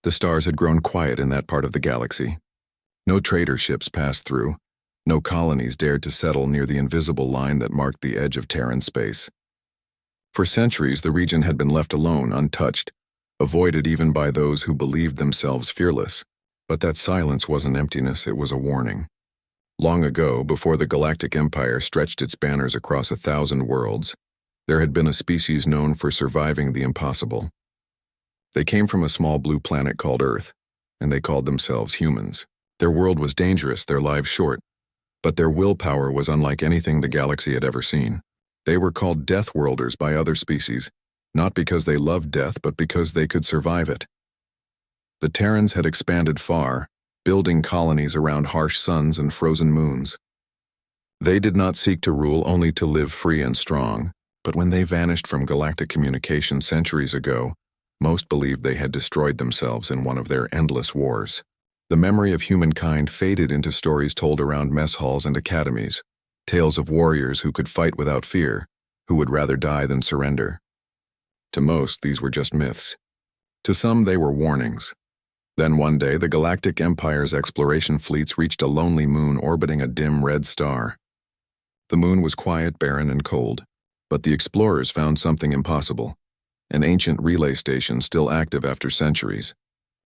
The stars had grown quiet in that part of the galaxy. No trader ships passed through. No colonies dared to settle near the invisible line that marked the edge of Terran space. For centuries, the region had been left alone, untouched, avoided even by those who believed themselves fearless. But that silence wasn't emptiness, it was a warning. Long ago, before the Galactic Empire stretched its banners across 1,000 worlds, there had been a species known for surviving the impossible. They came from a small blue planet called Earth, and they called themselves humans. Their world was dangerous, their lives short, but their willpower was unlike anything the galaxy had ever seen. They were called deathworlders by other species, not because they loved death, but because they could survive it. The Terrans had expanded far, building colonies around harsh suns and frozen moons. They did not seek to rule, only to live free and strong, but when they vanished from galactic communication centuries ago, most believed they had destroyed themselves in one of their endless wars. The memory of humankind faded into stories told around mess halls and academies, tales of warriors who could fight without fear, who would rather die than surrender. To most, these were just myths. To some, they were warnings. Then one day, the Galactic Empire's exploration fleets reached a lonely moon orbiting a dim red star. The moon was quiet, barren, and cold, but the explorers found something impossible: an ancient relay station still active after centuries.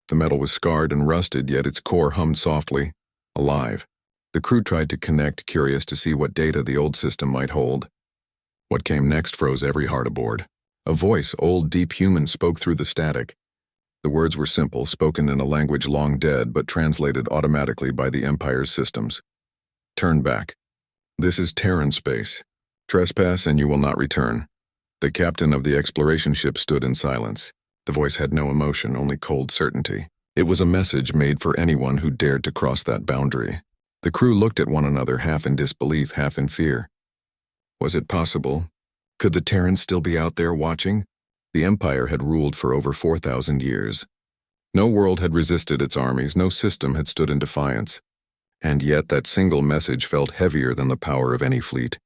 The metal was scarred and rusted, yet its core hummed softly, alive. The crew tried to connect, curious to see what data the old system might hold. What came next froze every heart aboard. A voice, old, deep human, spoke through the static. The words were simple, spoken in a language long dead, but translated automatically by the Empire's systems. Turn back. This is Terran space. Trespass and you will not return. The captain of the exploration ship stood in silence. The voice had no emotion, only cold certainty. It was a message made for anyone who dared to cross that boundary. The crew looked at one another, half in disbelief, half in fear. Was it possible? Could the Terrans still be out there watching? The Empire had ruled for over 4,000 years. No world had resisted its armies, no system had stood in defiance. And yet that single message felt heavier than the power of any fleet.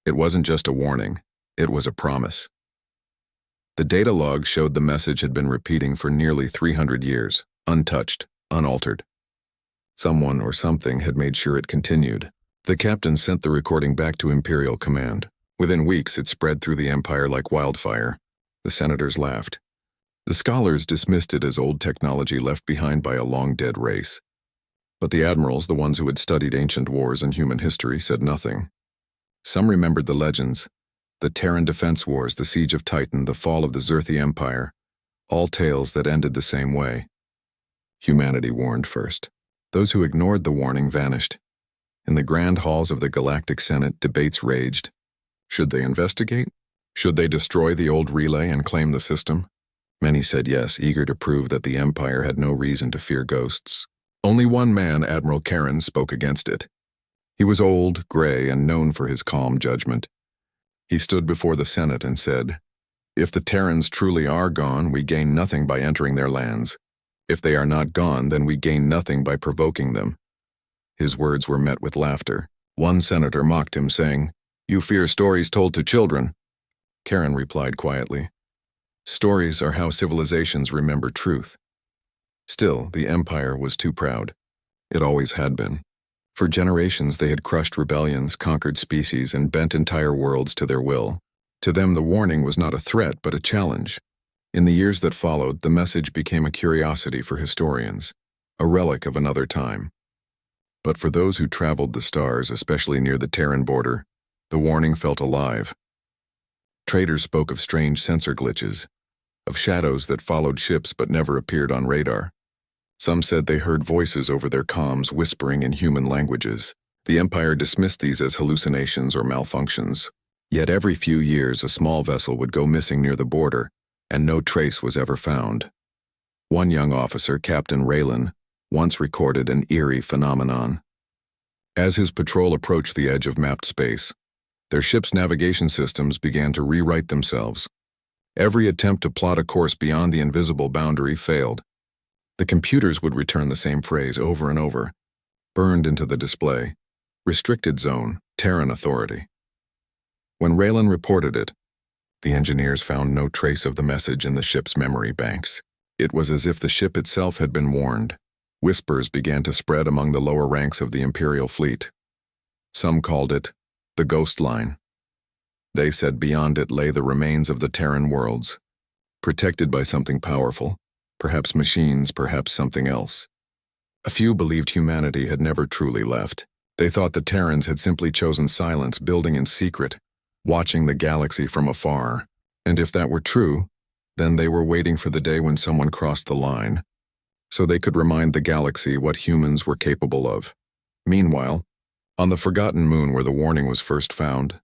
It wasn't just a warning, it was a promise. The data logs showed the message had been repeating for nearly 300 years, untouched, unaltered. Someone or something had made sure it continued. The captain sent the recording back to Imperial command. Within weeks, it spread through the Empire like wildfire. The senators laughed. The scholars dismissed it as old technology left behind by a long-dead race. But the admirals, the ones who had studied ancient wars and human history, said nothing. Some remembered the legends: the Terran defense wars, the siege of Titan, the fall of the Xerthi Empire, all tales that ended the same way. Humanity warned first. Those who ignored the warning vanished. In the grand halls of the Galactic Senate, debates raged. Should they investigate? Should they destroy the old relay and claim the system? Many said yes, eager to prove that the Empire had no reason to fear ghosts. Only one man, Admiral Karen, spoke against it. He was old, gray, and known for his calm judgment. He stood before the Senate and said, "If the Terrans truly are gone, we gain nothing by entering their lands. If they are not gone, then we gain nothing by provoking them." His words were met with laughter. One senator mocked him, saying, "You fear stories told to children." Karen replied quietly, "Stories are how civilizations remember truth." Still, the Empire was too proud. It always had been. For generations they had crushed rebellions, conquered species, and bent entire worlds to their will. To them the warning was not a threat, but a challenge. In the years that followed, the message became a curiosity for historians, a relic of another time. But for those who traveled the stars, especially near the Terran border, the warning felt alive. Traders spoke of strange sensor glitches, of shadows that followed ships but never appeared on radar. Some said they heard voices over their comms whispering in human languages. The Empire dismissed these as hallucinations or malfunctions. Yet every few years a small vessel would go missing near the border, and no trace was ever found. One young officer, Captain Raylan, once recorded an eerie phenomenon. As his patrol approached the edge of mapped space, their ship's navigation systems began to rewrite themselves. Every attempt to plot a course beyond the invisible boundary failed. The computers would return the same phrase over and over, burned into the display: restricted zone, Terran authority. When Raylan reported it, the engineers found no trace of the message in the ship's memory banks. It was as if the ship itself had been warned. Whispers began to spread among the lower ranks of the Imperial fleet. Some called it the Ghost Line. They said beyond it lay the remains of the Terran worlds, protected by something powerful, perhaps machines, perhaps something else. A few believed humanity had never truly left. They thought the Terrans had simply chosen silence, building in secret, watching the galaxy from afar. And if that were true, then they were waiting for the day when someone crossed the line, so they could remind the galaxy what humans were capable of. Meanwhile, on the forgotten moon where the warning was first found,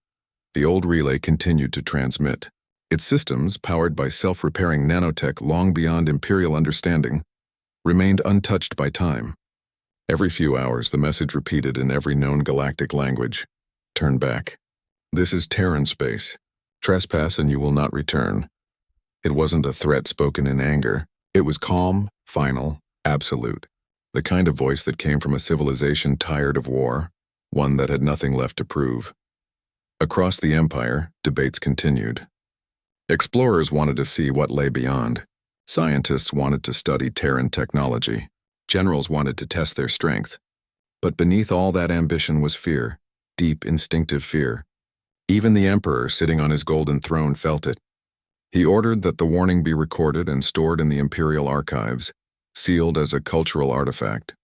the old relay continued to transmit. Its systems, powered by self-repairing nanotech long beyond Imperial understanding, remained untouched by time. Every few hours, the message repeated in every known galactic language: turn back. This is Terran space. Trespass and you will not return. It wasn't a threat spoken in anger. It was calm, final, absolute. The kind of voice that came from a civilization tired of war, one that had nothing left to prove. Across the Empire, debates continued. Explorers wanted to see what lay beyond. Scientists wanted to study Terran technology. Generals wanted to test their strength. But beneath all that ambition was fear, deep, instinctive fear. Even the Emperor, sitting on his golden throne, felt it. He ordered that the warning be recorded and stored in the Imperial archives, sealed as a cultural artifact.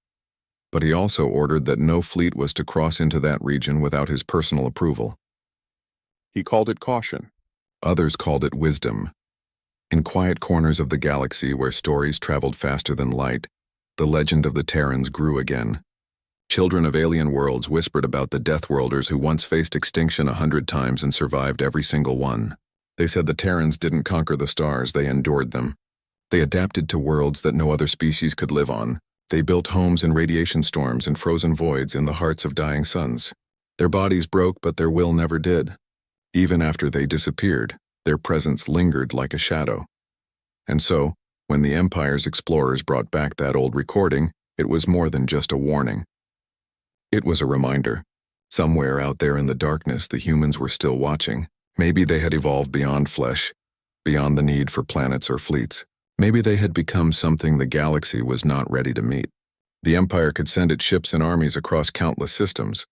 But he also ordered that no fleet was to cross into that region without his personal approval. He called it caution. Others called it wisdom. In quiet corners of the galaxy where stories traveled faster than light, the legend of the Terrans grew again. Children of alien worlds whispered about the deathworlders who once faced extinction 100 times and survived every single one. They said the Terrans didn't conquer the stars, they endured them. They adapted to worlds that no other species could live on. They built homes in radiation storms and frozen voids in the hearts of dying suns. Their bodies broke, but their will never did. Even after they disappeared, their presence lingered like a shadow. And so, when the Empire's explorers brought back that old recording, it was more than just a warning. It was a reminder. Somewhere out there in the darkness, the humans were still watching. Maybe they had evolved beyond flesh, beyond the need for planets or fleets. Maybe they had become something the galaxy was not ready to meet. The Empire could send its ships and armies across countless systems,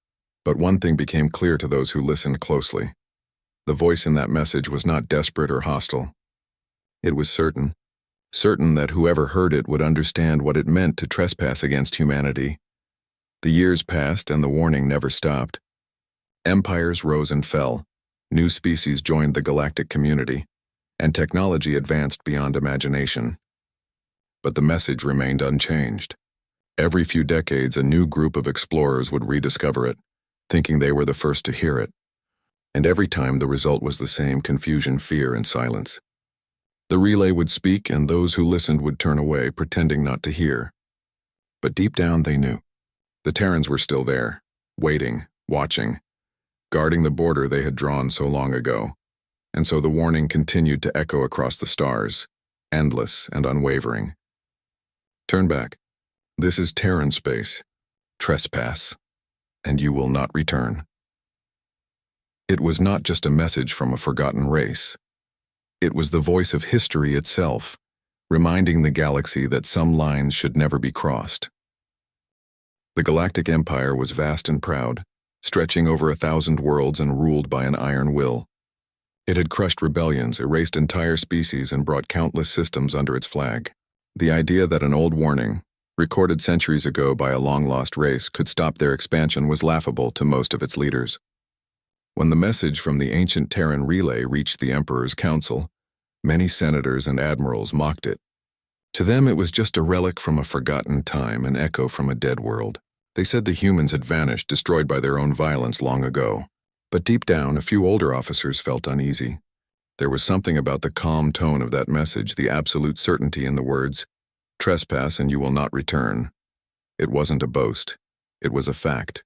but one thing became clear to those who listened closely. The voice in that message was not desperate or hostile. It was certain that whoever heard it would understand what it meant to trespass against humanity. The years passed and the warning never stopped. Empires rose and fell. New species joined the galactic community, and technology advanced beyond imagination. But the message remained unchanged. Every few decades, a new group of explorers would rediscover it, thinking they were the first to hear it. And every time the result was the same: confusion, fear, and silence. The relay would speak, and those who listened would turn away, pretending not to hear. But deep down they knew. The Terrans were still there, waiting, watching, guarding the border they had drawn so long ago. And so the warning continued to echo across the stars, endless and unwavering. Turn back. This is Terran space. Trespass, and you will not return. It was not just a message from a forgotten race. It was the voice of history itself, reminding the galaxy that some lines should never be crossed. The Galactic Empire was vast and proud, stretching over 1,000 worlds and ruled by an iron will. It had crushed rebellions, erased entire species, and brought countless systems under its flag. The idea that an old warning, recorded centuries ago by a long-lost race, could stop their expansion was laughable to most of its leaders. When the message from the ancient Terran relay reached the Emperor's council, many senators and admirals mocked it. To them it was just a relic from a forgotten time, an echo from a dead world. They said the humans had vanished, destroyed by their own violence long ago. But deep down, a few older officers felt uneasy. There was something about the calm tone of that message, the absolute certainty in the words, "Trespass and you will not return." It wasn't a boast. It was a fact.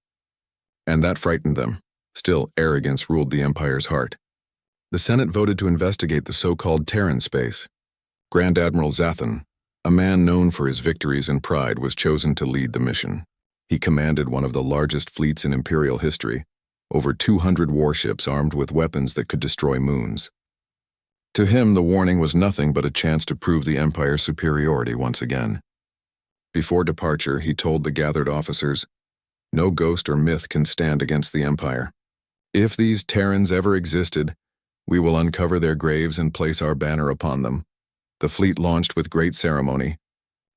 And that frightened them. Still, arrogance ruled the Empire's heart. The Senate voted to investigate the so-called Terran space. Grand Admiral Zathan, a man known for his victories and pride, was chosen to lead the mission. He commanded one of the largest fleets in Imperial history, over 200 warships armed with weapons that could destroy moons. To him, the warning was nothing but a chance to prove the Empire's superiority once again. Before departure, he told the gathered officers, "No ghost or myth can stand against the Empire. If these Terrans ever existed, we will uncover their graves and place our banner upon them." The fleet launched with great ceremony.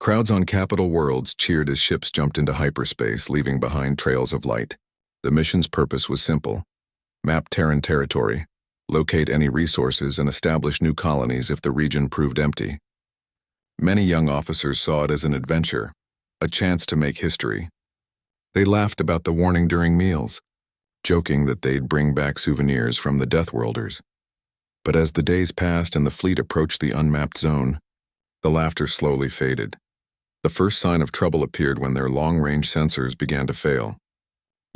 Crowds on capital worlds cheered as ships jumped into hyperspace, leaving behind trails of light. The mission's purpose was simple: map Terran territory, locate any resources, and establish new colonies if the region proved empty. Many young officers saw it as an adventure, a chance to make history. They laughed about the warning during meals, joking that they'd bring back souvenirs from the deathworlders. But as the days passed and the fleet approached the unmapped zone, the laughter slowly faded. The first sign of trouble appeared when their long-range sensors began to fail.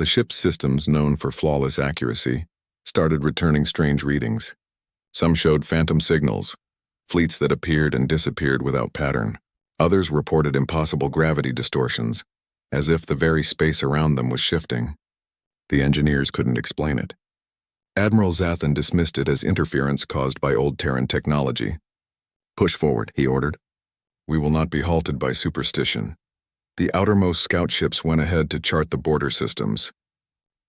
The ship's systems, known for flawless accuracy, started returning strange readings. Some showed phantom signals, fleets that appeared and disappeared without pattern. Others reported impossible gravity distortions, as if the very space around them was shifting. The engineers couldn't explain it. Admiral Zathan dismissed it as interference caused by old Terran technology. "Push forward," he ordered. "We will not be halted by superstition." The outermost scout ships went ahead to chart the border systems.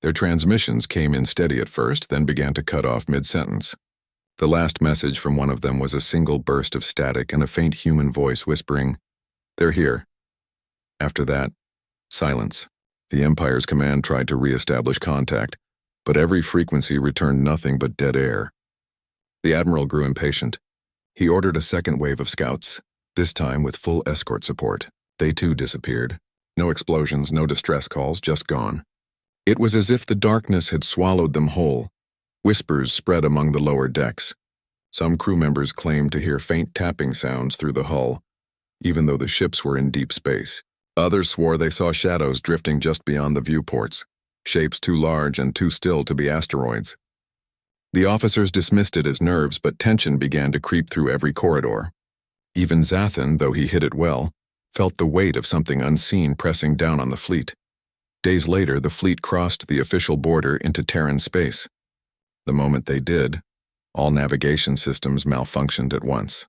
Their transmissions came in steady at first, then began to cut off mid-sentence. The last message from one of them was a single burst of static and a faint human voice whispering, "They're here." After that, silence. The Empire's command tried to re-establish contact, but every frequency returned nothing but dead air. The Admiral grew impatient. He ordered a second wave of scouts, this time with full escort support. They too disappeared. No explosions, no distress calls, just gone. It was as if the darkness had swallowed them whole. Whispers spread among the lower decks. Some crew members claimed to hear faint tapping sounds through the hull, even though the ships were in deep space. Others swore they saw shadows drifting just beyond the viewports, shapes too large and too still to be asteroids. The officers dismissed it as nerves, but tension began to creep through every corridor. Even Zathan, though he hid it well, felt the weight of something unseen pressing down on the fleet. Days later, the fleet crossed the official border into Terran space. The moment they did, all navigation systems malfunctioned at once.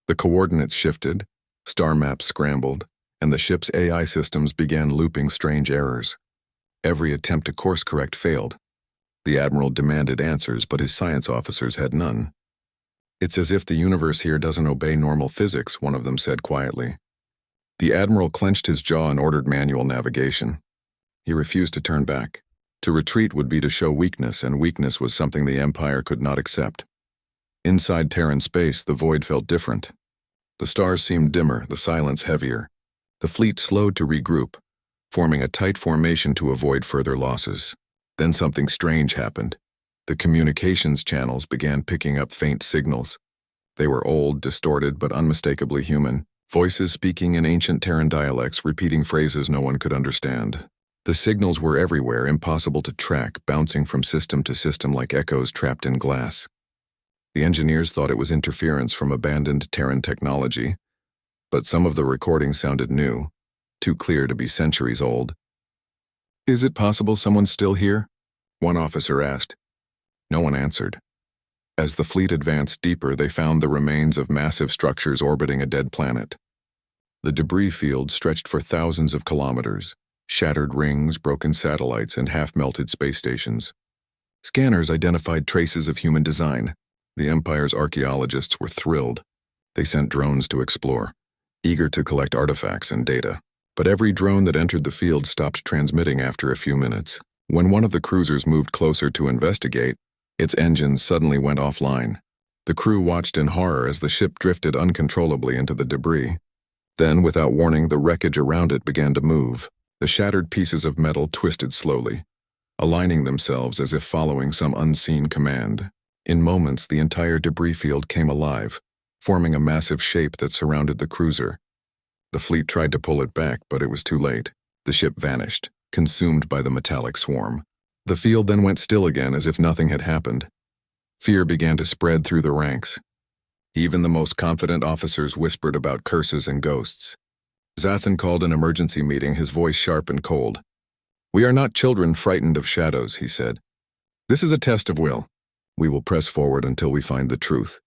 The coordinates shifted, star maps scrambled, and the ship's AI systems began looping strange errors. Every attempt to course-correct failed. The Admiral demanded answers, but his science officers had none. "It's as if the universe here doesn't obey normal physics," one of them said quietly. The Admiral clenched his jaw and ordered manual navigation. He refused to turn back. To retreat would be to show weakness, and weakness was something the Empire could not accept. Inside Terran space, the void felt different. The stars seemed dimmer, the silence heavier. The fleet slowed to regroup, forming a tight formation to avoid further losses. Then something strange happened. The communications channels began picking up faint signals. They were old, distorted, but unmistakably human. Voices speaking in ancient Terran dialects, repeating phrases no one could understand. The signals were everywhere, impossible to track, bouncing from system to system like echoes trapped in glass. The engineers thought it was interference from abandoned Terran technology, but some of the recordings sounded new, too clear to be centuries old. "Is it possible someone's still here?" one officer asked. No one answered. As the fleet advanced deeper, they found the remains of massive structures orbiting a dead planet. The debris field stretched for thousands of kilometers, shattered rings, broken satellites, and half-melted space stations. Scanners identified traces of human design. The Empire's archaeologists were thrilled. They sent drones to explore, eager to collect artifacts and data. But every drone that entered the field stopped transmitting after a few minutes. When one of the cruisers moved closer to investigate, its engines suddenly went offline. The crew watched in horror as the ship drifted uncontrollably into the debris. Then, without warning, the wreckage around it began to move. The shattered pieces of metal twisted slowly, aligning themselves as if following some unseen command. In moments, the entire debris field came alive, forming a massive shape that surrounded the cruiser. The fleet tried to pull it back, but it was too late. The ship vanished, consumed by the metallic swarm. The field then went still again as if nothing had happened. Fear began to spread through the ranks. Even the most confident officers whispered about curses and ghosts. Zathan called an emergency meeting, his voice sharp and cold. "We are not children frightened of shadows," he said. "This is a test of will. We will press forward until we find the truth.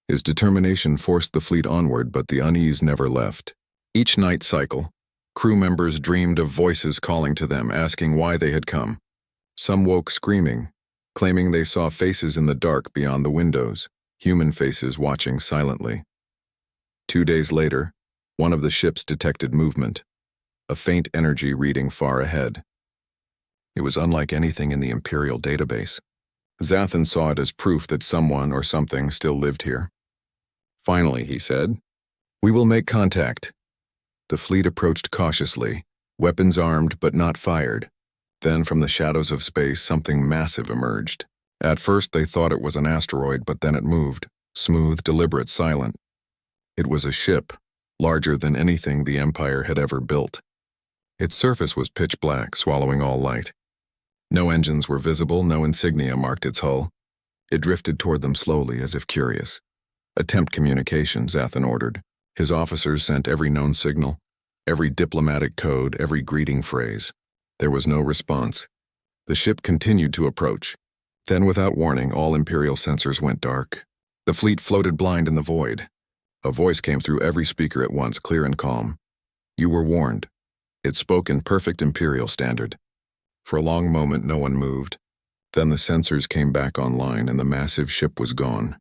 His determination forced the fleet onward, but the unease never left. Each night cycle, crew members dreamed of voices calling to them, asking why they had come. Some woke screaming, claiming they saw faces in the dark beyond the windows, human faces watching silently. 2 days later, one of the ships detected movement, a faint energy reading far ahead. It was unlike anything in the Imperial database. Zathan saw it as proof that someone or something still lived here. Finally, he said, "We will make contact." The fleet approached cautiously, weapons armed but not fired. Then from the shadows of space, something massive emerged. At first they thought it was an asteroid, but then it moved, smooth, deliberate, silent. It was a ship, larger than anything the Empire had ever built. Its surface was pitch black, swallowing all light. No engines were visible, no insignia marked its hull. It drifted toward them slowly, as if curious. "Attempt communication," Zathan ordered. His officers sent every known signal, every diplomatic code, every greeting phrase. There was no response. The ship continued to approach. Then, without warning, all Imperial sensors went dark. The fleet floated blind in the void. A voice came through every speaker at once, clear and calm. "You were warned." It spoke in perfect Imperial standard. For a long moment, no one moved. Then the sensors came back online and the massive ship was gone.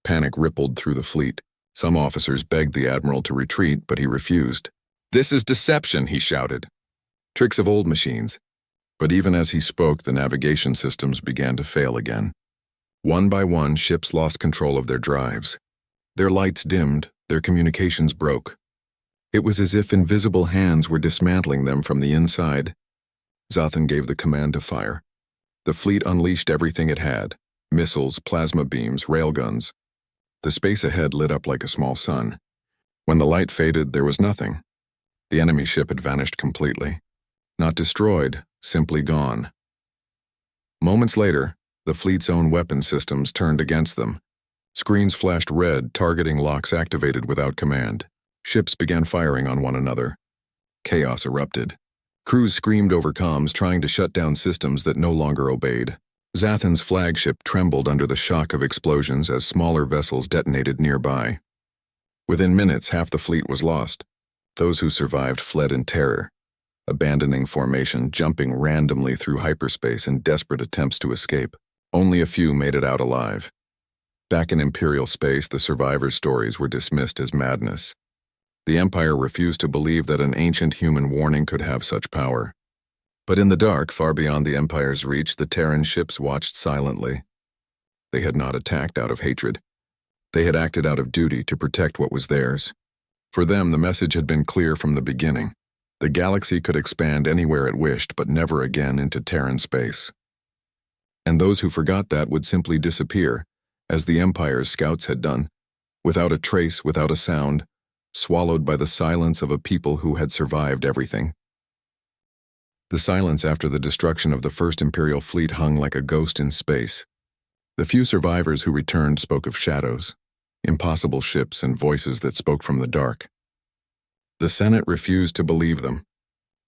Panic rippled through the fleet. Some officers begged the Admiral to retreat, but he refused. "This is deception," he shouted. "Tricks of old machines." But even as he spoke, the navigation systems began to fail again. One by one, ships lost control of their drives. Their lights dimmed, their communications broke. It was as if invisible hands were dismantling them from the inside. Zathan gave the command to fire. The fleet unleashed everything it had: missiles, plasma beams, railguns. The space ahead lit up like a small sun. When the light faded, there was nothing. The enemy ship had vanished completely. Not destroyed, simply gone. Moments later, the fleet's own weapon systems turned against them. Screens flashed red, targeting locks activated without command. Ships began firing on one another. Chaos erupted. Crews screamed over comms, trying to shut down systems that no longer obeyed. Zathan's flagship trembled under the shock of explosions as smaller vessels detonated nearby. Within minutes, half the fleet was lost. Those who survived fled in terror, abandoning formation, jumping randomly through hyperspace in desperate attempts to escape. Only a few made it out alive. Back in Imperial space, the survivors' stories were dismissed as madness. The Empire refused to believe that an ancient human warning could have such power. But in the dark, far beyond the Empire's reach, the Terran ships watched silently. They had not attacked out of hatred. They had acted out of duty to protect what was theirs. For them, the message had been clear from the beginning. The galaxy could expand anywhere it wished, but never again into Terran space. And those who forgot that would simply disappear, as the Empire's scouts had done, without a trace, without a sound, swallowed by the silence of a people who had survived everything. The silence after the destruction of the first Imperial fleet hung like a ghost in space. The few survivors who returned spoke of shadows, impossible ships, and voices that spoke from the dark. The Senate refused to believe them.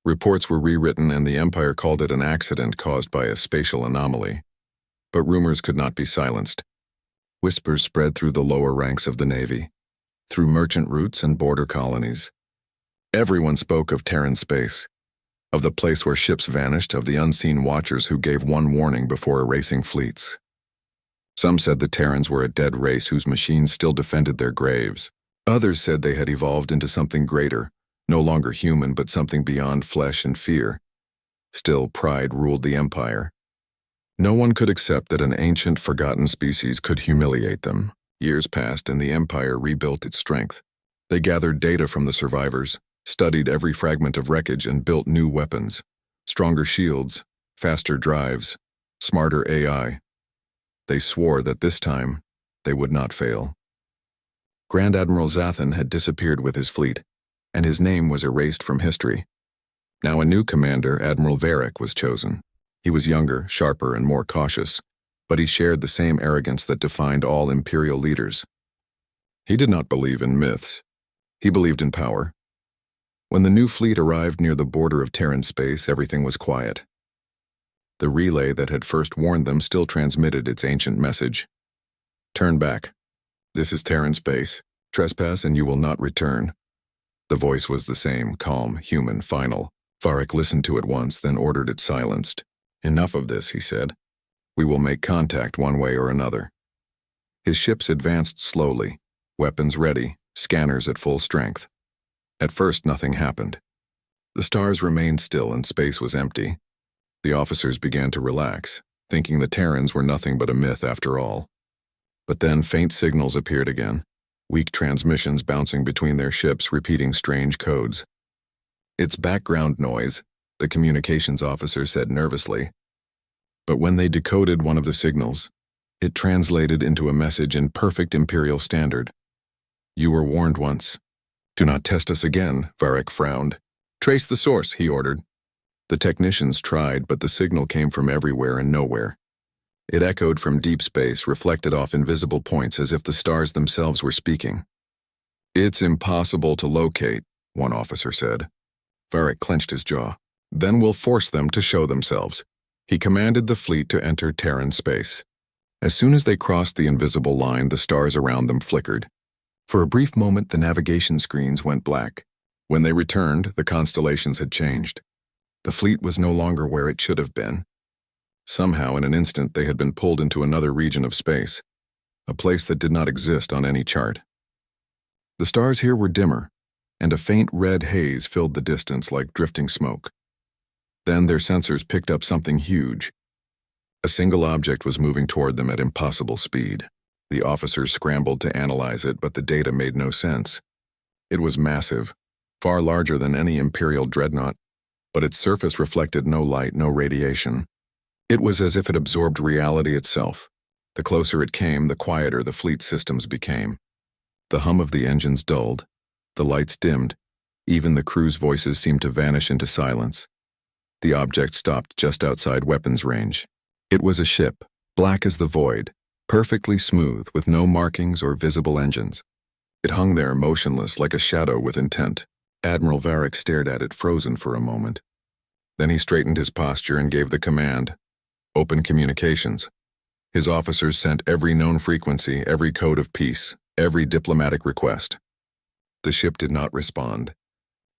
Reports were rewritten and the Empire called it an accident caused by a spatial anomaly. But rumors could not be silenced. Whispers spread through the lower ranks of the Navy, through merchant routes and border colonies. Everyone spoke of Terran space, of the place where ships vanished, of the unseen watchers who gave one warning before erasing fleets. Some said the Terrans were a dead race whose machines still defended their graves. Others said they had evolved into something greater, no longer human but something beyond flesh and fear. Still, pride ruled the Empire. No one could accept that an ancient, forgotten species could humiliate them. Years passed and the Empire rebuilt its strength. They gathered data from the survivors, studied every fragment of wreckage and built new weapons. Stronger shields, faster drives, smarter AI. They swore that this time, they would not fail. Grand Admiral Zathan had disappeared with his fleet, and his name was erased from history. Now a new commander, Admiral Veric, was chosen. He was younger, sharper, and more cautious, but he shared the same arrogance that defined all Imperial leaders. He did not believe in myths. He believed in power. When the new fleet arrived near the border of Terran space, everything was quiet. The relay that had first warned them still transmitted its ancient message. "Turn back. This is Terran space. Trespass and you will not return." The voice was the same, calm, human, final. Veric listened to it once, then ordered it silenced. "Enough of this," he said. "We will make contact one way or another." His ships advanced slowly, weapons ready, scanners at full strength. At first, nothing happened. The stars remained still and space was empty. The officers began to relax, thinking the Terrans were nothing but a myth after all. But then faint signals appeared again, weak transmissions bouncing between their ships, repeating strange codes. "It's background noise," the communications officer said nervously. But when they decoded one of the signals, it translated into a message in perfect Imperial standard. "You were warned once. Do not test us again," Veric frowned. "Trace the source," he ordered. The technicians tried, but the signal came from everywhere and nowhere. It echoed from deep space, reflected off invisible points as if the stars themselves were speaking. "It's impossible to locate," one officer said. Veric clenched his jaw. "Then we'll force them to show themselves." He commanded the fleet to enter Terran space. As soon as they crossed the invisible line, the stars around them flickered. For a brief moment, the navigation screens went black. When they returned, the constellations had changed. The fleet was no longer where it should have been. Somehow, in an instant, they had been pulled into another region of space, a place that did not exist on any chart. The stars here were dimmer, and a faint red haze filled the distance like drifting smoke. Then their sensors picked up something huge. A single object was moving toward them at impossible speed. The officers scrambled to analyze it, but the data made no sense. It was massive, far larger than any Imperial dreadnought, but its surface reflected no light, no radiation. It was as if it absorbed reality itself. The closer it came, the quieter the fleet systems became. The hum of the engines dulled, the lights dimmed, even the crew's voices seemed to vanish into silence. The object stopped just outside weapons range. It was a ship, black as the void, perfectly smooth, with no markings or visible engines. It hung there motionless, like a shadow with intent. Admiral Veric stared at it, frozen for a moment. Then he straightened his posture and gave the command, "Open communications." His officers sent every known frequency, every code of peace, every diplomatic request. The ship did not respond.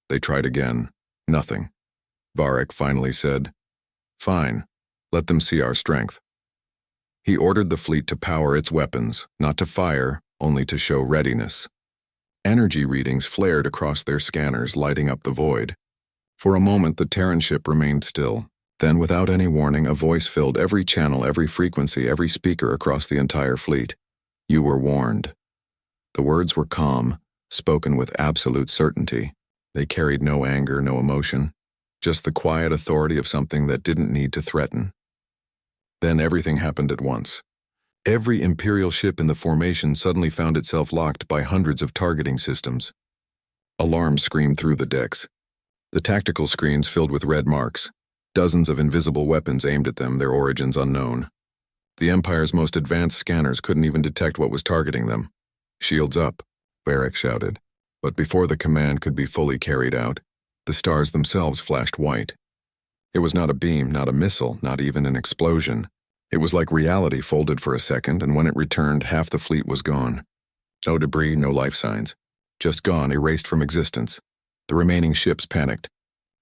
They tried again. Nothing. Veric finally said, "Fine, let them see our strength." He ordered the fleet to power its weapons, not to fire, only to show readiness. Energy readings flared across their scanners, lighting up the void. For a moment, the Terran ship remained still. Then, without any warning, a voice filled every channel, every frequency, every speaker across the entire fleet. "You were warned." The words were calm, spoken with absolute certainty. They carried no anger, no emotion, just the quiet authority of something that didn't need to threaten. Then everything happened at once. Every Imperial ship in the formation suddenly found itself locked by hundreds of targeting systems. Alarms screamed through the decks. The tactical screens filled with red marks, dozens of invisible weapons aimed at them, their origins unknown. The Empire's most advanced scanners couldn't even detect what was targeting them. "Shields up," Veric shouted. But before the command could be fully carried out, the stars themselves flashed white. It was not a beam, not a missile, not even an explosion. It was like reality folded for a second, and when it returned, half the fleet was gone. No debris, no life signs. Just gone, erased from existence. The remaining ships panicked.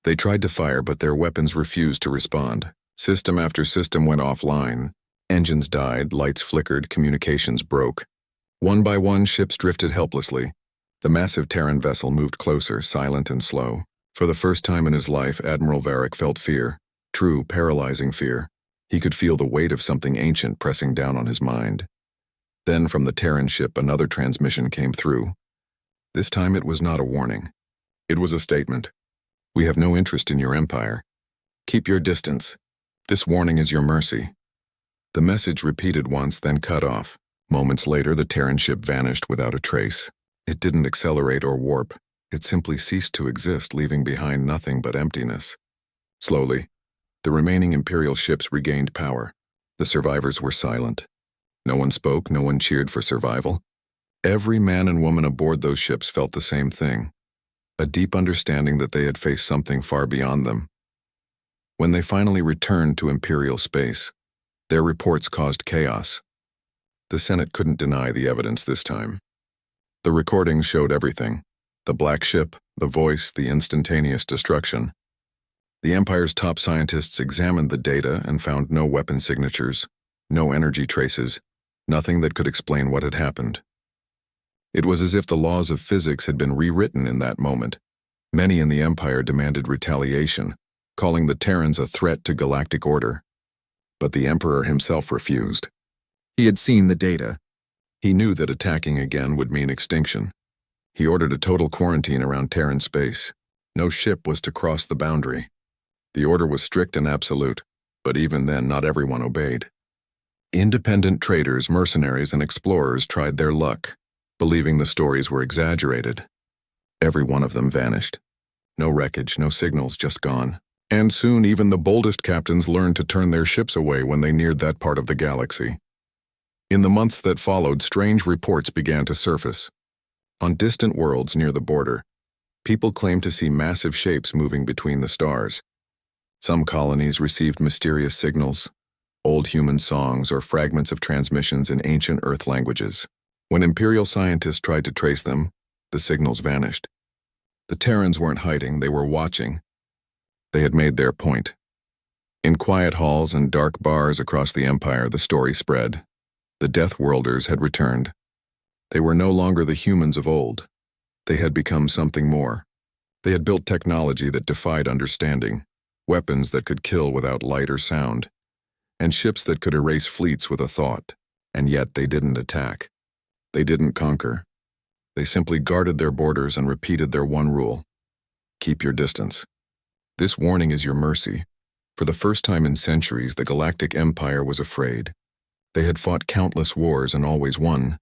They tried to fire, but their weapons refused to respond. System after system went offline. Engines died, lights flickered, communications broke. One by one, ships drifted helplessly. The massive Terran vessel moved closer, silent and slow. For the first time in his life, Admiral Veric felt fear. True, paralyzing fear. He could feel the weight of something ancient pressing down on his mind. Then from the Terran ship, another transmission came through. This time it was not a warning. It was a statement. "We have no interest in your empire. Keep your distance. This warning is your mercy." The message repeated once, then cut off. Moments later, the Terran ship vanished without a trace. It didn't accelerate or warp. It simply ceased to exist, leaving behind nothing but emptiness. Slowly, the remaining Imperial ships regained power. The survivors were silent. No one spoke, no one cheered for survival. Every man and woman aboard those ships felt the same thing, a deep understanding that they had faced something far beyond them. When they finally returned to Imperial space, their reports caused chaos. The Senate couldn't deny the evidence this time. The recordings showed everything: the black ship, the voice, the instantaneous destruction. The Empire's top scientists examined the data and found no weapon signatures, no energy traces, nothing that could explain what had happened. It was as if the laws of physics had been rewritten in that moment. Many in the Empire demanded retaliation, calling the Terrans a threat to galactic order. But the Emperor himself refused. He had seen the data. He knew that attacking again would mean extinction. He ordered a total quarantine around Terran space. No ship was to cross the boundary. The order was strict and absolute, but even then not everyone obeyed. Independent traders, mercenaries, and explorers tried their luck, believing the stories were exaggerated. Every one of them vanished. No wreckage, no signals, just gone. And soon even the boldest captains learned to turn their ships away when they neared that part of the galaxy. In the months that followed, strange reports began to surface. On distant worlds near the border, people claimed to see massive shapes moving between the stars. Some colonies received mysterious signals, old human songs or fragments of transmissions in ancient Earth languages. When Imperial scientists tried to trace them, the signals vanished. The Terrans weren't hiding, they were watching. They had made their point. In quiet halls and dark bars across the Empire, the story spread. The deathworlders had returned. They were no longer the humans of old. They had become something more. They had built technology that defied understanding, weapons that could kill without light or sound, and ships that could erase fleets with a thought. And yet they didn't attack. They didn't conquer. They simply guarded their borders and repeated their one rule: keep your distance. This warning is your mercy. For the first time in centuries, the Galactic Empire was afraid. They had fought countless wars and always won,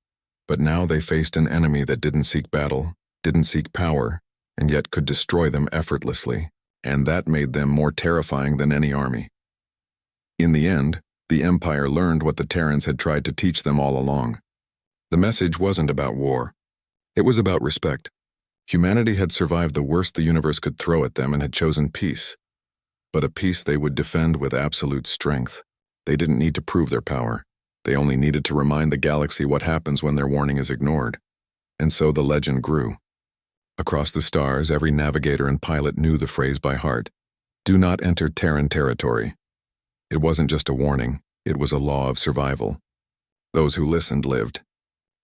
but now they faced an enemy that didn't seek battle, didn't seek power, and yet could destroy them effortlessly, and that made them more terrifying than any army. In the end, the Empire learned what the Terrans had tried to teach them all along. The message wasn't about war. It was about respect. Humanity had survived the worst the universe could throw at them and had chosen peace. But a peace they would defend with absolute strength. They didn't need to prove their power. They only needed to remind the galaxy what happens when their warning is ignored. And so the legend grew. Across the stars, every navigator and pilot knew the phrase by heart: do not enter Terran territory. It wasn't just a warning, it was a law of survival. Those who listened lived.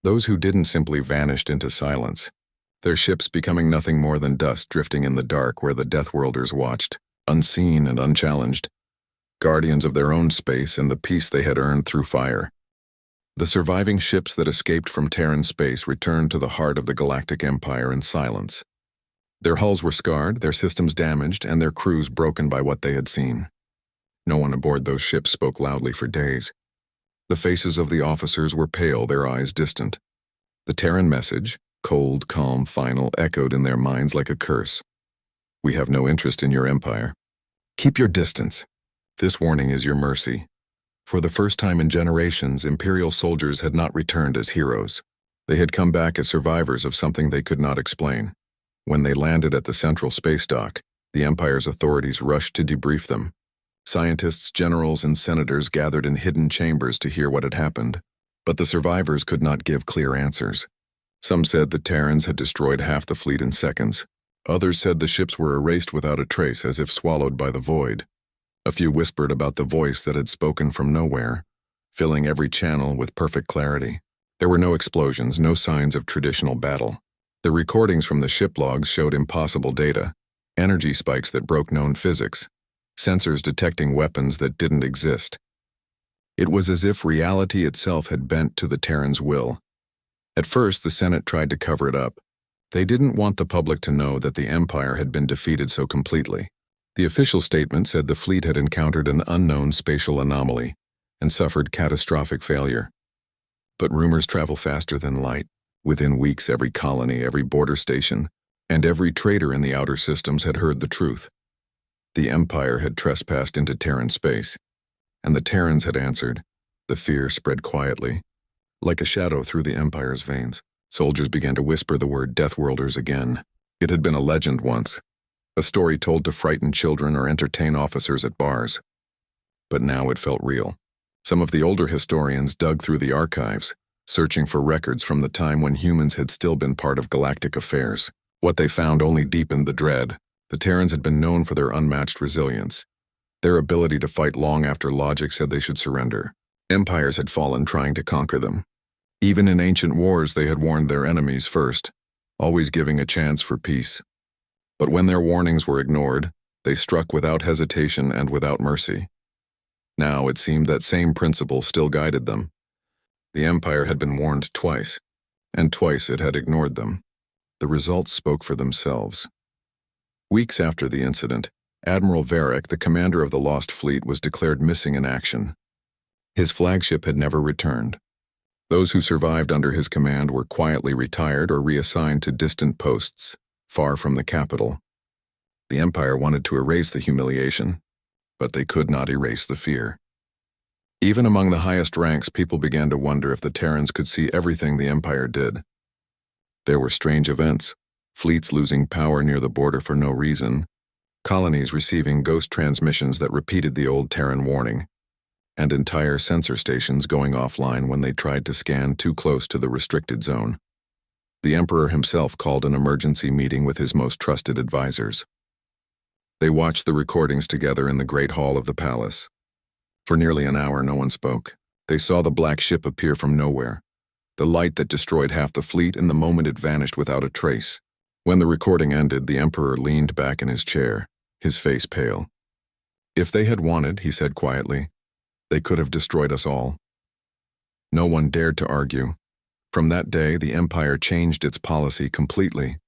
Those who didn't simply vanished into silence, their ships becoming nothing more than dust drifting in the dark where the deathworlders watched, unseen and unchallenged, guardians of their own space and the peace they had earned through fire. The surviving ships that escaped from Terran space returned to the heart of the Galactic Empire in silence. Their hulls were scarred, their systems damaged, and their crews broken by what they had seen. No one aboard those ships spoke loudly for days. The faces of the officers were pale, their eyes distant. The Terran message, cold, calm, final, echoed in their minds like a curse. We have no interest in your empire. Keep your distance. This warning is your mercy. For the first time in generations, Imperial soldiers had not returned as heroes. They had come back as survivors of something they could not explain. When they landed at the central space dock, the Empire's authorities rushed to debrief them. Scientists, generals, and senators gathered in hidden chambers to hear what had happened. But the survivors could not give clear answers. Some said the Terrans had destroyed half the fleet in seconds. Others said the ships were erased without a trace, as if swallowed by the void. A few whispered about the voice that had spoken from nowhere, filling every channel with perfect clarity. There were no explosions, no signs of traditional battle. The recordings from the ship logs showed impossible data, energy spikes that broke known physics, sensors detecting weapons that didn't exist. It was as if reality itself had bent to the Terrans' will. At first, the Senate tried to cover it up. They didn't want the public to know that the Empire had been defeated so completely. The official statement said the fleet had encountered an unknown spatial anomaly and suffered catastrophic failure. But rumors travel faster than light. Within weeks, every colony, every border station, and every trader in the outer systems had heard the truth. The Empire had trespassed into Terran space, and the Terrans had answered. The fear spread quietly. Like a shadow through the Empire's veins, soldiers began to whisper the word deathworlders again. It had been a legend once, a story told to frighten children or entertain officers at bars. But now it felt real. Some of the older historians dug through the archives, searching for records from the time when humans had still been part of galactic affairs. What they found only deepened the dread. The Terrans had been known for their unmatched resilience, their ability to fight long after logic said they should surrender. Empires had fallen trying to conquer them. Even in ancient wars, they had warned their enemies first, always giving a chance for peace. But when their warnings were ignored, they struck without hesitation and without mercy. Now it seemed that same principle still guided them. The Empire had been warned twice, and twice it had ignored them. The results spoke for themselves. Weeks after the incident, Admiral Veric, the commander of the Lost Fleet, was declared missing in action. His flagship had never returned. Those who survived under his command were quietly retired or reassigned to distant posts, far from the capital. The Empire wanted to erase the humiliation, but they could not erase the fear. Even among the highest ranks, people began to wonder if the Terrans could see everything the Empire did. There were strange events, fleets losing power near the border for no reason, colonies receiving ghost transmissions that repeated the old Terran warning, and entire sensor stations going offline when they tried to scan too close to the restricted zone. The Emperor himself called an emergency meeting with his most trusted advisors. They watched the recordings together in the great hall of the palace. For nearly an hour, no one spoke. They saw the black ship appear from nowhere, the light that destroyed half the fleet, and the moment it vanished without a trace. When the recording ended, the Emperor leaned back in his chair, his face pale. "If they had wanted," he said quietly, "they could have destroyed us all." No one dared to argue. From that day, the Empire changed its policy completely.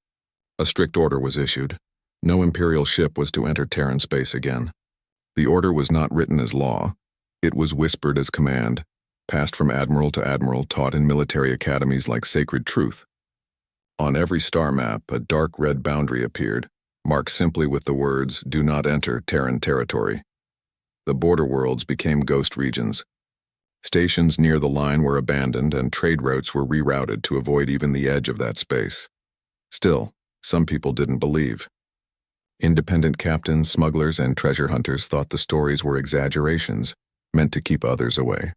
A strict order was issued. No Imperial ship was to enter Terran space again. The order was not written as law. It was whispered as command, passed from admiral to admiral, taught in military academies like sacred truth. On every star map, a dark red boundary appeared, marked simply with the words, "Do not enter Terran territory." The border worlds became ghost regions. Stations near the line were abandoned and trade routes were rerouted to avoid even the edge of that space. Still, some people didn't believe. Independent captains, smugglers, and treasure hunters thought the stories were exaggerations, meant to keep others away.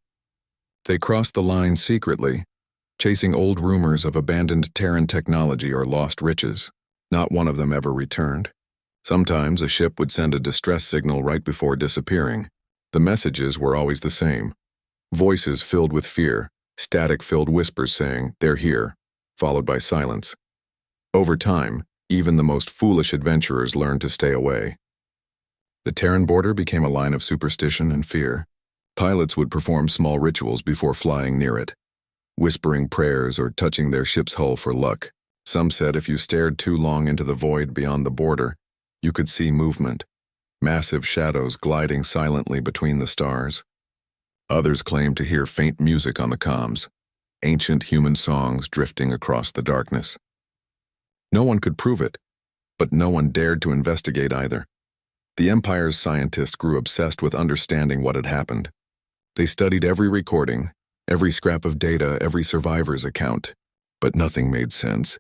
They crossed the line secretly, chasing old rumors of abandoned Terran technology or lost riches. Not one of them ever returned. Sometimes a ship would send a distress signal right before disappearing. The messages were always the same. Voices filled with fear, static-filled whispers saying, "They're here," followed by silence. Over time, even the most foolish adventurers learned to stay away. The Terran border became a line of superstition and fear. Pilots would perform small rituals before flying near it, whispering prayers or touching their ship's hull for luck. Some said if you stared too long into the void beyond the border, you could see movement, massive shadows gliding silently between the stars. Others claimed to hear faint music on the comms, ancient human songs drifting across the darkness. No one could prove it, but no one dared to investigate either. The Empire's scientists grew obsessed with understanding what had happened. They studied every recording, every scrap of data, every survivor's account, but nothing made sense.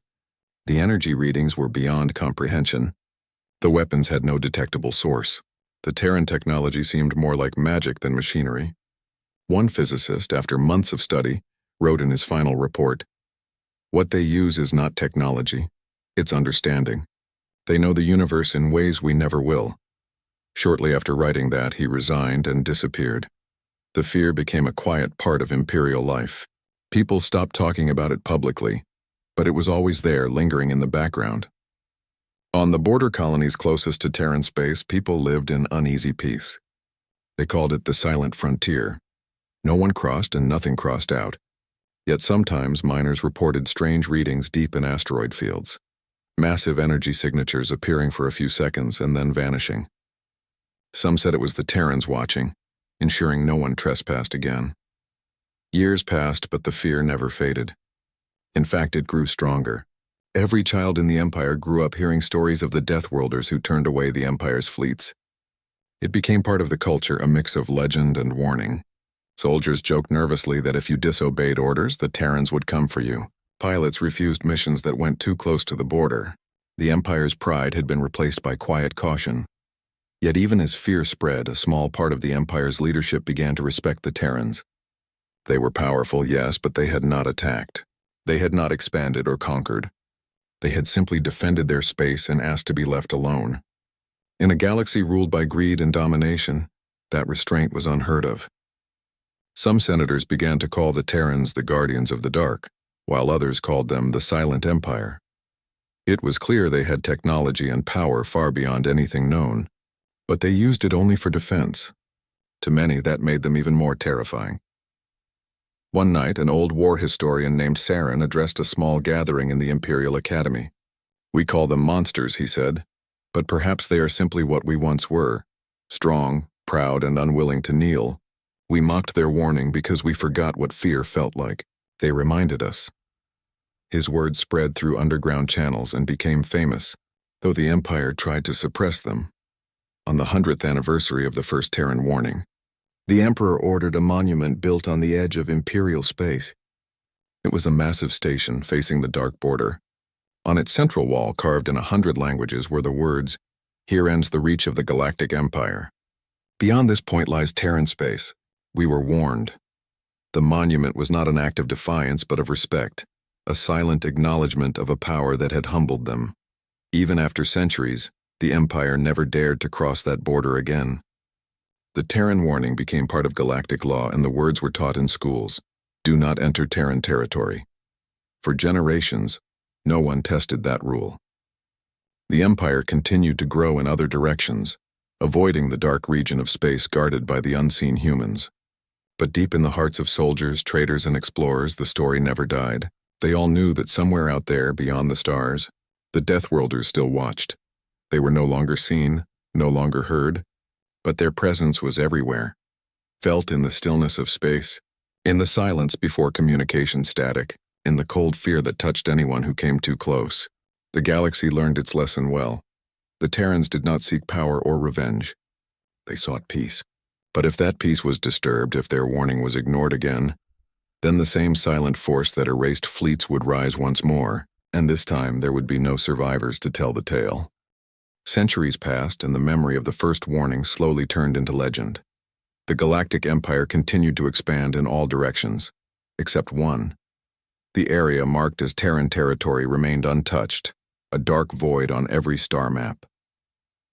The energy readings were beyond comprehension. The weapons had no detectable source. The Terran technology seemed more like magic than machinery. One physicist, after months of study, wrote in his final report, "What they use is not technology, it's understanding. They know the universe in ways we never will." Shortly after writing that, he resigned and disappeared. The fear became a quiet part of Imperial life. People stopped talking about it publicly, but it was always there, lingering in the background. On the border colonies closest to Terran space, people lived in uneasy peace. They called it the silent frontier. No one crossed and nothing crossed out. Yet sometimes miners reported strange readings deep in asteroid fields. Massive energy signatures appearing for a few seconds and then vanishing. Some said it was the Terrans watching, ensuring no one trespassed again. Years passed, but the fear never faded. In fact, it grew stronger. Every child in the Empire grew up hearing stories of the deathworlders who turned away the Empire's fleets. It became part of the culture, a mix of legend and warning. Soldiers joked nervously that if you disobeyed orders, the Terrans would come for you. Pilots refused missions that went too close to the border. The Empire's pride had been replaced by quiet caution. Yet even as fear spread, a small part of the Empire's leadership began to respect the Terrans. They were powerful, yes, but they had not attacked. They had not expanded or conquered. They had simply defended their space and asked to be left alone. In a galaxy ruled by greed and domination, that restraint was unheard of. Some senators began to call the Terrans the Guardians of the Dark, while others called them the Silent Empire. It was clear they had technology and power far beyond anything known, but they used it only for defense. To many, that made them even more terrifying. One night, an old war historian named Saren addressed a small gathering in the Imperial Academy. "We call them monsters," he said, "but perhaps they are simply what we once were, strong, proud, and unwilling to kneel. We mocked their warning because we forgot what fear felt like. They reminded us." His words spread through underground channels and became famous, though the Empire tried to suppress them. On the 100th anniversary of the first Terran warning, the Emperor ordered a monument built on the edge of Imperial space. It was a massive station facing the dark border. On its central wall, carved in 100 languages, were the words, "Here ends the reach of the Galactic Empire. Beyond this point lies Terran space. We were warned." The monument was not an act of defiance but of respect, a silent acknowledgement of a power that had humbled them. Even after centuries, the Empire never dared to cross that border again. The Terran warning became part of galactic law, and the words were taught in schools: "Do not enter Terran territory." For generations, no one tested that rule. The Empire continued to grow in other directions, avoiding the dark region of space guarded by the unseen humans. But deep in the hearts of soldiers, traders, and explorers, the story never died. They all knew that somewhere out there, beyond the stars, the deathworlders still watched. They were no longer seen, no longer heard, but their presence was everywhere, felt in the stillness of space, in the silence before communication static, in the cold fear that touched anyone who came too close. The galaxy learned its lesson well. The Terrans did not seek power or revenge. They sought peace. But if that peace was disturbed, if their warning was ignored again, then the same silent force that erased fleets would rise once more, and this time there would be no survivors to tell the tale. Centuries passed, and the memory of the first warning slowly turned into legend. The Galactic Empire continued to expand in all directions, except one. The area marked as Terran territory remained untouched, a dark void on every star map.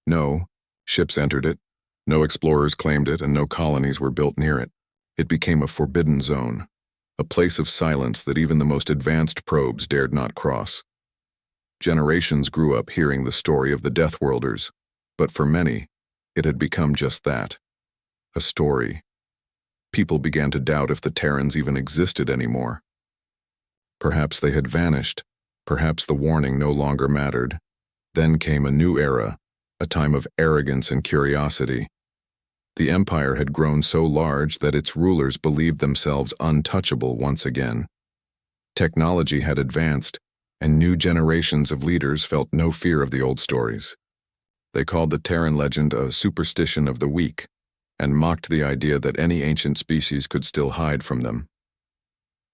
No ships entered it, no explorers claimed it, and no colonies were built near it. It became a forbidden zone, a place of silence that even the most advanced probes dared not cross. Generations grew up hearing the story of the deathworlders, but for many, it had become just that, a story. People began to doubt if the Terrans even existed anymore. Perhaps they had vanished, perhaps the warning no longer mattered. Then came a new era, a time of arrogance and curiosity. The Empire had grown so large that its rulers believed themselves untouchable once again. Technology had advanced, and new generations of leaders felt no fear of the old stories. They called the Terran legend a superstition of the weak, and mocked the idea that any ancient species could still hide from them.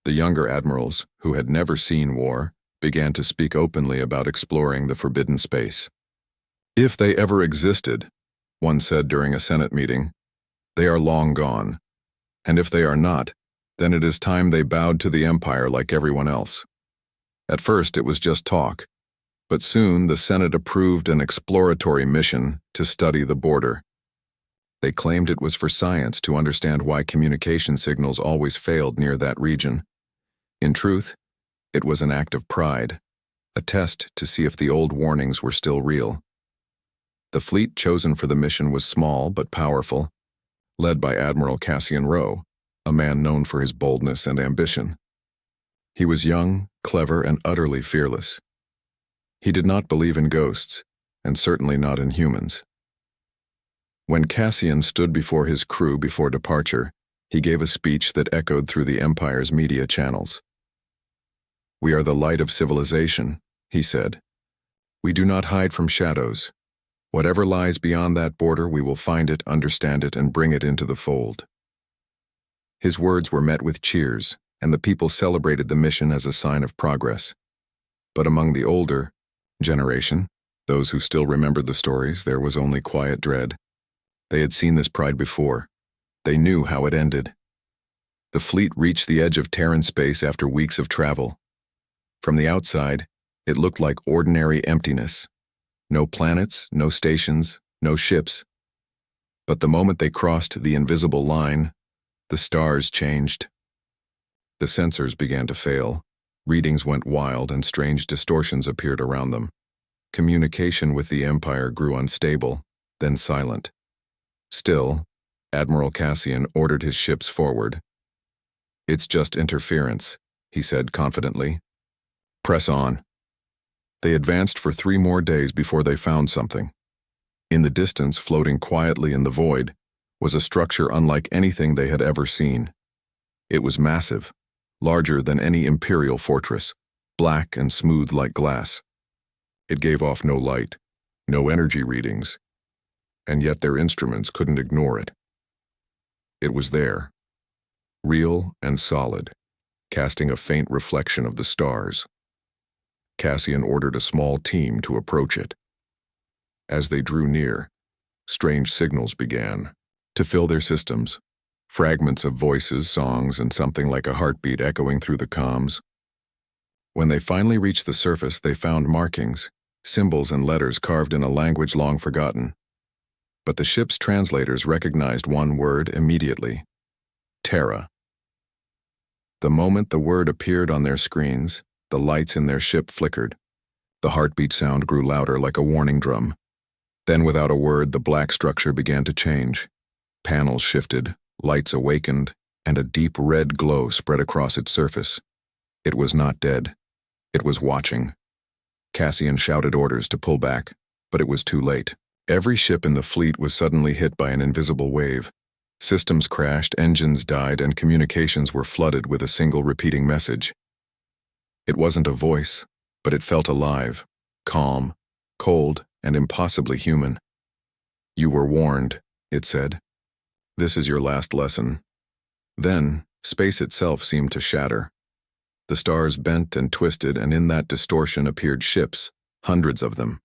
The younger admirals, who had never seen war, began to speak openly about exploring the forbidden space. "If they ever existed," one said during a Senate meeting, "they are long gone. And if they are not, then it is time they bowed to the Empire like everyone else." At first it was just talk, but soon the Senate approved an exploratory mission to study the border. They claimed it was for science to understand why communication signals always failed near that region. In truth, it was an act of pride, a test to see if the old warnings were still real. The fleet chosen for the mission was small but powerful, led by Admiral Cassian Row, a man known for his boldness and ambition. He was young, clever, and utterly fearless. He did not believe in ghosts, and certainly not in humans. When Cassian stood before his crew before departure, he gave a speech that echoed through the Empire's media channels. "We are the light of civilization," he said. "We do not hide from shadows. Whatever lies beyond that border, we will find it, understand it, and bring it into the fold." His words were met with cheers, and the people celebrated the mission as a sign of progress. But among the older, generation, those who still remembered the stories, there was only quiet dread. They had seen this pride before. They knew how it ended. The fleet reached the edge of Terran space after weeks of travel. From the outside, it looked like ordinary emptiness. No planets, no stations, no ships. But the moment they crossed the invisible line, the stars changed. The sensors began to fail. Readings went wild and strange distortions appeared around them. Communication with the Empire grew unstable, then silent. Still, Admiral Cassian ordered his ships forward. "It's just interference," he said confidently. "Press on." They advanced for 3 more days before they found something. In the distance, floating quietly in the void, was a structure unlike anything they had ever seen. It was massive, larger than any Imperial fortress, black and smooth like glass. It gave off no light, no energy readings, and yet their instruments couldn't ignore it. It was there, real and solid, casting a faint reflection of the stars. Cassian ordered a small team to approach it. As they drew near, strange signals began to fill their systems, fragments of voices, songs, and something like a heartbeat echoing through the comms. When they finally reached the surface, they found markings, symbols and letters carved in a language long forgotten. But the ship's translators recognized one word immediately: Terra. The moment the word appeared on their screens, the lights in their ship flickered. The heartbeat sound grew louder like a warning drum. Then, without a word, the black structure began to change. Panels shifted, lights awakened, and a deep red glow spread across its surface. It was not dead. It was watching. Cassian shouted orders to pull back, but it was too late. Every ship in the fleet was suddenly hit by an invisible wave. Systems crashed, engines died, and communications were flooded with a single repeating message. It wasn't a voice, but it felt alive, calm, cold, and impossibly human. "You were warned," it said. "This is your last lesson." Then, space itself seemed to shatter. The stars bent and twisted, and in that distortion appeared ships, hundreds of them.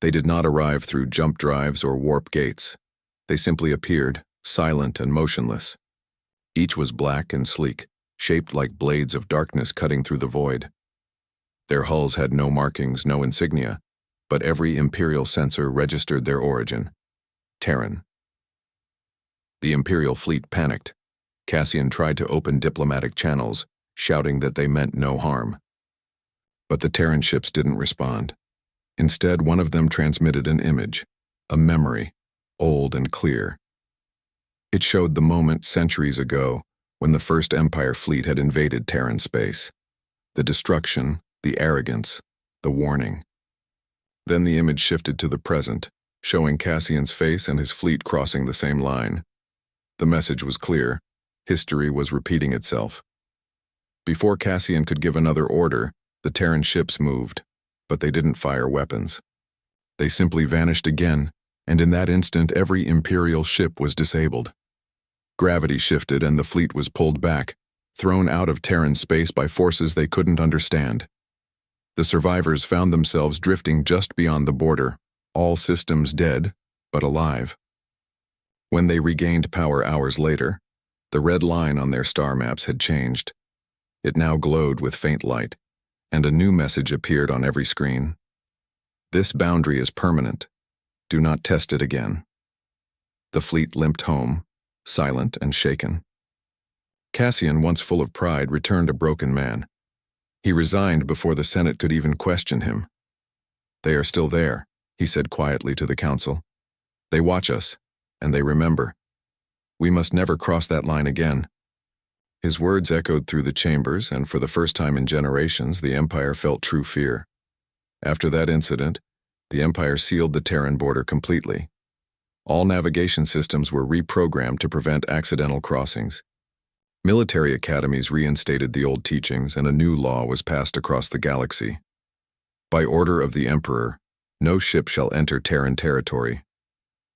They did not arrive through jump drives or warp gates. They simply appeared, silent and motionless. Each was black and sleek, shaped like blades of darkness cutting through the void. Their hulls had no markings, no insignia, but every Imperial sensor registered their origin: Terran. The Imperial fleet panicked. Cassian tried to open diplomatic channels, shouting that they meant no harm. But the Terran ships didn't respond. Instead, one of them transmitted an image, a memory, old and clear. It showed the moment centuries ago when the first Empire fleet had invaded Terran space. The destruction, the arrogance, the warning. Then the image shifted to the present, showing Cassian's face and his fleet crossing the same line. The message was clear. History was repeating itself. Before Cassian could give another order, the Terran ships moved, but they didn't fire weapons. They simply vanished again, and in that instant every Imperial ship was disabled. Gravity shifted and the fleet was pulled back, thrown out of Terran space by forces they couldn't understand. The survivors found themselves drifting just beyond the border, all systems dead, but alive. When they regained power hours later, the red line on their star maps had changed. It now glowed with faint light, and a new message appeared on every screen. "This boundary is permanent. Do not test it again." The fleet limped home, silent and shaken. Cassian, once full of pride, returned a broken man. He resigned before the Senate could even question him. "They are still there," he said quietly to the council. "They watch us, and they remember. We must never cross that line again." His words echoed through the chambers, and for the first time in generations, the Empire felt true fear. After that incident, the Empire sealed the Terran border completely. All navigation systems were reprogrammed to prevent accidental crossings. Military academies reinstated the old teachings, and a new law was passed across the galaxy. By order of the Emperor, no ship shall enter Terran territory.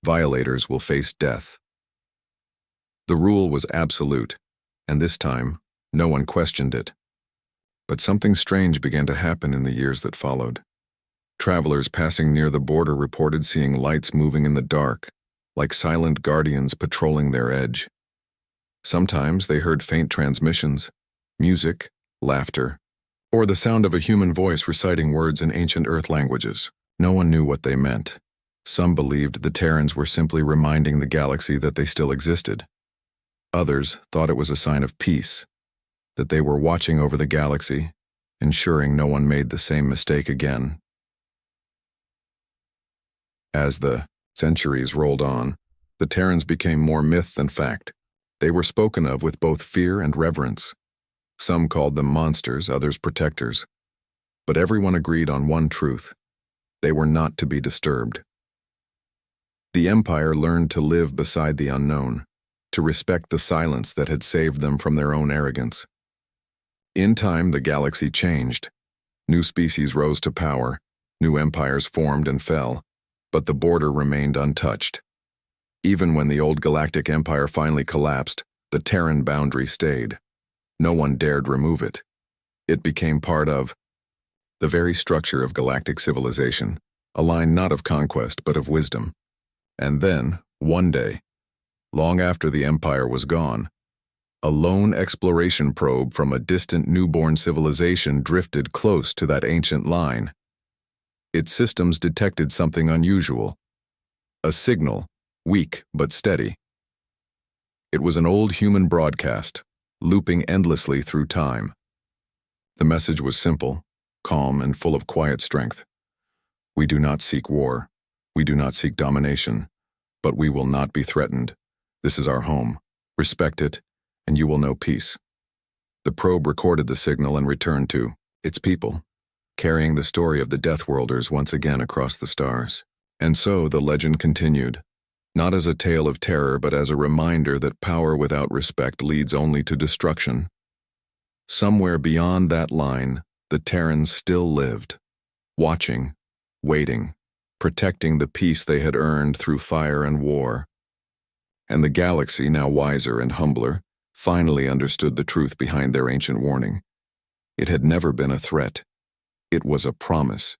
Violators will face death. The rule was absolute, and this time, no one questioned it. But something strange began to happen in the years that followed. Travelers passing near the border reported seeing lights moving in the dark, like silent guardians patrolling their edge. Sometimes they heard faint transmissions, music, laughter, or the sound of a human voice reciting words in ancient Earth languages. No one knew what they meant. Some believed the Terrans were simply reminding the galaxy that they still existed. Others thought it was a sign of peace, that they were watching over the galaxy, ensuring no one made the same mistake again. As the centuries rolled on, the Terrans became more myth than fact. They were spoken of with both fear and reverence. Some called them monsters, others protectors. But everyone agreed on one truth: they were not to be disturbed. The Empire learned to live beside the unknown, to respect the silence that had saved them from their own arrogance. In time, the galaxy changed. New species rose to power, new empires formed and fell, but the border remained untouched. Even when the old Galactic Empire finally collapsed, the Terran boundary stayed. No one dared remove it. It became part of the very structure of galactic civilization, a line not of conquest but of wisdom. And then, one day, long after the Empire was gone, a lone exploration probe from a distant newborn civilization drifted close to that ancient line. Its systems detected something unusual. A signal, weak but steady. It was an old human broadcast, looping endlessly through time. The message was simple, calm, and full of quiet strength. We do not seek war. We do not seek domination. But we will not be threatened. This is our home. Respect it, and you will know peace. The probe recorded the signal and returned to its people, carrying the story of the deathworlders once again across the stars. And so the legend continued, not as a tale of terror but as a reminder that power without respect leads only to destruction. Somewhere beyond that line, the Terrans still lived, watching, waiting, protecting the peace they had earned through fire and war. And the galaxy, now wiser and humbler, finally understood the truth behind their ancient warning. It had never been a threat. It was a promise,